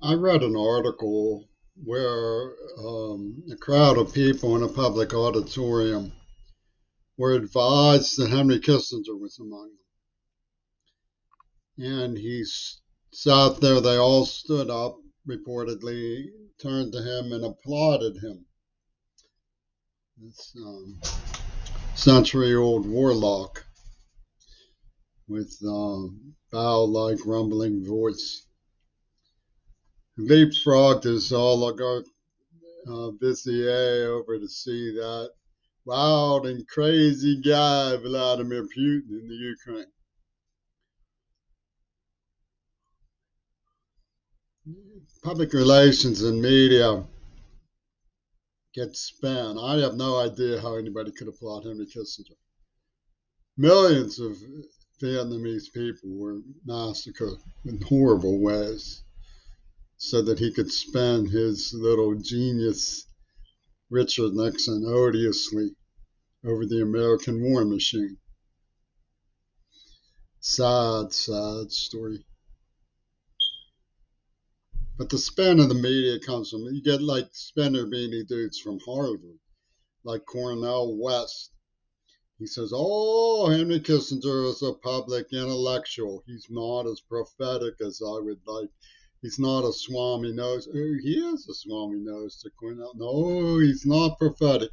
I read an article where a crowd of people in a public auditorium were advised that Henry Kissinger was among them. And sat there, they all stood up, reportedly, turned to him and applauded him. This century old warlock with bow like rumbling voice. Leapfrogged his oligarch Vizier over to see that wild and crazy guy, Vladimir Putin, in the Ukraine. Public relations and media get spun. I have no idea how anybody could applaud Henry Kissinger. Millions of Vietnamese people were massacred in horrible ways so that he could spend his little genius, Richard Nixon, odiously over the American war machine. Sad, sad story. But the spin of the media comes from, you get like spinner beanie dudes from Harvard, like Cornell West. He says, oh, Henry Kissinger is a public intellectual. He's not as prophetic as I would like. He's not a Swami nose. Oh, he is a Swami nose to Cornell. No, he's not prophetic.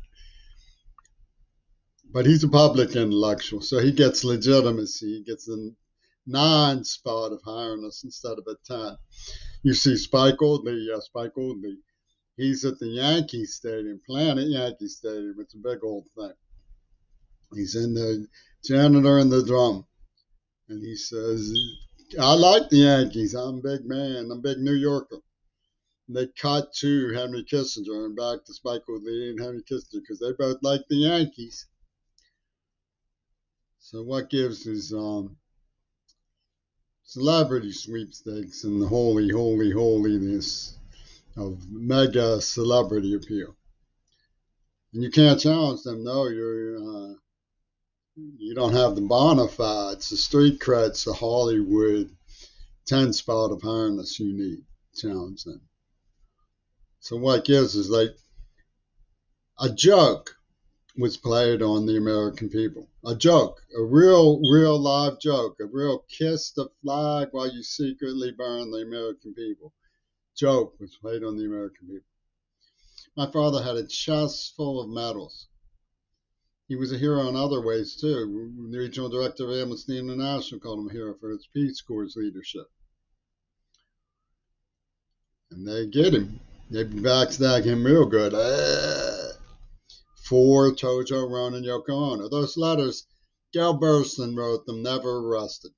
But he's a public intellectual, so he gets legitimacy. He gets a 9 spot of highness instead of a 10. You see Spike Oldley, Spike Oldley. He's at the Yankee Stadium, Planet Yankee Stadium. It's a big old thing. He's in the janitor and the drum. And he says, I like the Yankees. I'm a big man. I'm a big New Yorker. And they cut to Henry Kissinger and back to Spike Oldley and Henry Kissinger because they both like the Yankees. So what gives is celebrity sweepstakes and the holiness of mega celebrity appeal. And you can't challenge them. No, you don't have the bona fides, the street creds, the Hollywood 10 spot of harness you need to challenge them. So what gives is like a joke was played on the American people. A joke, a real live joke, a real kiss the flag while you secretly burn the American people. Joke was played on the American people. My father had a chest full of medals. He was a hero in other ways too. The regional director of Amnesty International called him a hero for his Peace Corps leadership. And they get him. They backstab him real good. For Tojo, Ron, and Yoko Ono. Those letters, Gail Burstyn wrote them, never arrested,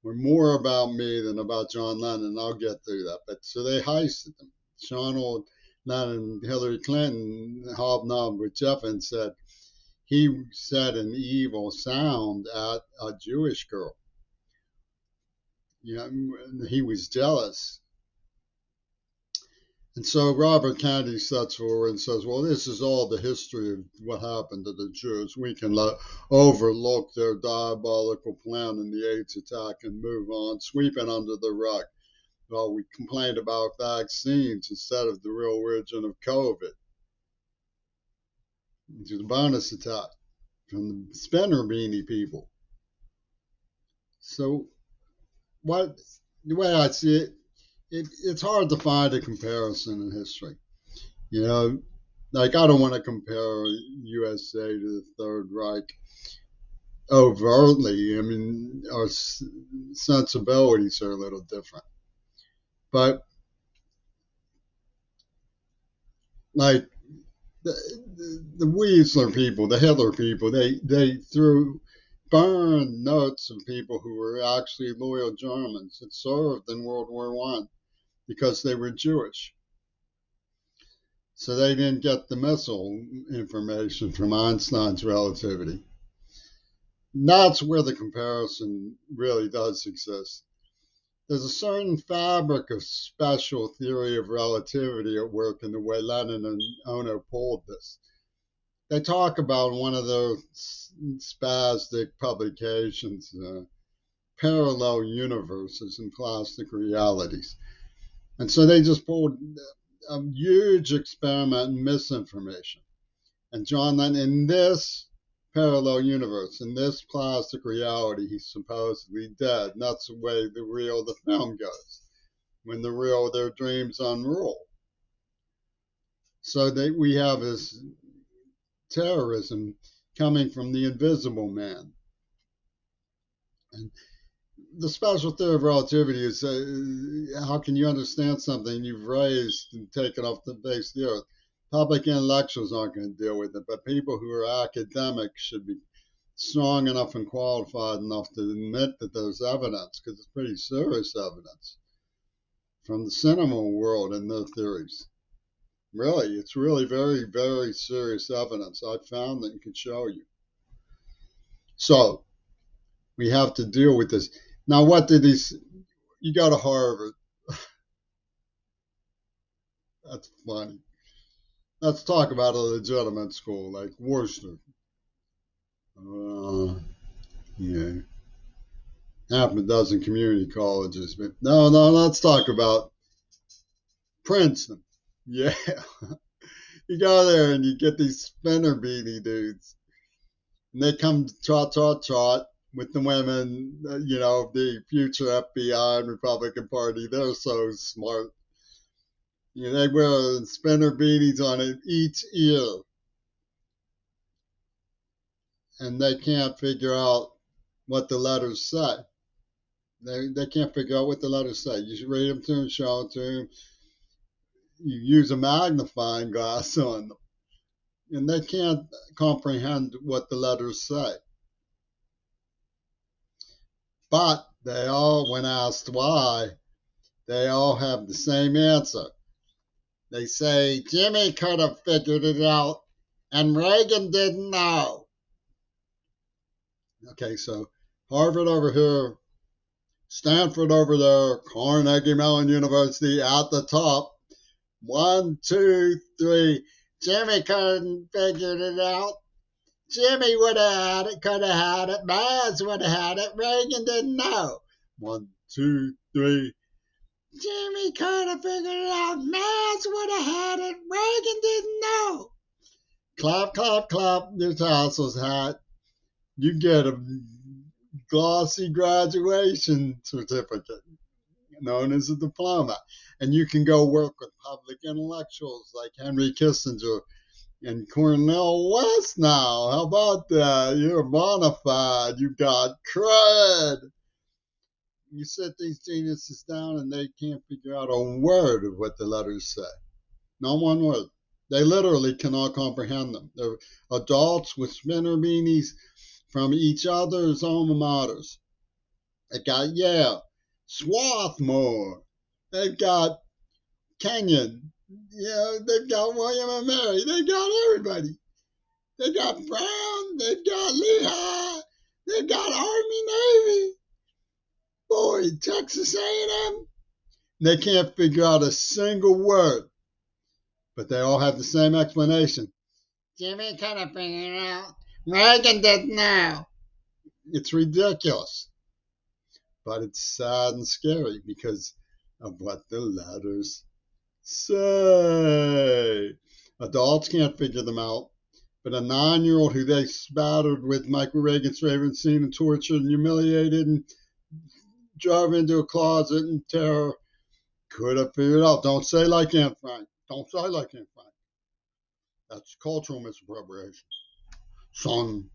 were more about me than about John Lennon. I'll get through that. But so they heisted them. Sean Lennon, Hillary Clinton hobnobbed with Jeff and said he said an evil sound at a Jewish girl. You know, he was jealous. And so Robert Kennedy sets forward and says, well, this is all the history of what happened to the Jews. We can overlook their diabolical plan in the AIDS attack and move on, sweep it under the rug. Well, we complained about vaccines instead of the real origin of COVID, which is a bonus attack from the spinner beanie people. So the way I see it, it's hard to find a comparison in history. You know, like I don't want to compare USA to the Third Reich overtly. I mean, our sensibilities are a little different. But like the Weasler people, the Hitler people, they threw burned notes of people who were actually loyal Germans that served in World War One because they were Jewish. So they didn't get the missile information from Einstein's relativity. And that's where the comparison really does exist. There's a certain fabric of special theory of relativity at work in the way Lennon and Ono pulled this. They talk about one of those spastic publications, parallel universes and plastic realities. And so they just pulled a huge experiment in misinformation. And John Lennon, in this parallel universe, in this plastic reality, he's supposedly dead. And that's the way the real the film goes. When the real their dreams unroll. So we have this terrorism coming from the invisible man. And the special theory of relativity is how can you understand something you've raised and taken off the face of the earth? Public intellectuals aren't going to deal with it, but people who are academics should be strong enough and qualified enough to admit that there's evidence, because it's pretty serious evidence from the cinema world and their theories. Really, it's really very, very serious evidence. I found that and can show you. So we have to deal with this. Now, what did these? You go to Harvard. That's funny. Let's talk about a legitimate school like Worcester. Uh, yeah, half a dozen community colleges, but no, no. Let's talk about Princeton. Yeah, you go there and you get these spinner beanie dudes, and they come trot, trot, trot with the women. The future FBI and Republican Party. They're so smart. They wear spinner beanies on it each ear, and they can't figure out what the letters say. They can't figure out what the letters say. You should read them to them, show them to them. You use a magnifying glass on them, and they can't comprehend what the letters say. But they all, when asked why, they all have the same answer. They say, Jimmy could have figured it out, and Reagan didn't know. Okay, so Harvard over here, Stanford over there, Carnegie Mellon University at the top. 1, 2, 3. Jimmy couldn't figure it out. Jimmy would have had it, could have had it. Baz would have had it. Reagan didn't know. 1, 2, 3. Jimmy could have figured it out. Baz would have had it. Reagan didn't know. Clap, clap, clap. Your tassel's hat. You get a glossy graduation certificate known as a diploma. And you can go work with public intellectuals like Henry Kissinger and Cornel West now. How about that? You're bona fide. You got crud. You sit these geniuses down and they can't figure out a word of what the letters say. Not one word. They literally cannot comprehend them. They're adults with spinner beanies from each other's alma maters. They've got Yale, Swarthmore. They've got Kenyon. They've got William and Mary. They've got everybody. They got Brown. They've got Lehigh. They've got Army, Navy. Boy, Texas A&M. They can't figure out a single word, but they all have the same explanation. Jimmy could have figured it out. Reagan didn't know. It's ridiculous, but it's sad and scary because of what the letters say. Adults can't figure them out. But a 9-year-old who they spattered with Michael Reagan's favorite scene and tortured and humiliated and drove into a closet in terror could have figured out. Don't say like Anne Frank. Don't say like Anne Frank. That's cultural misappropriation. Son.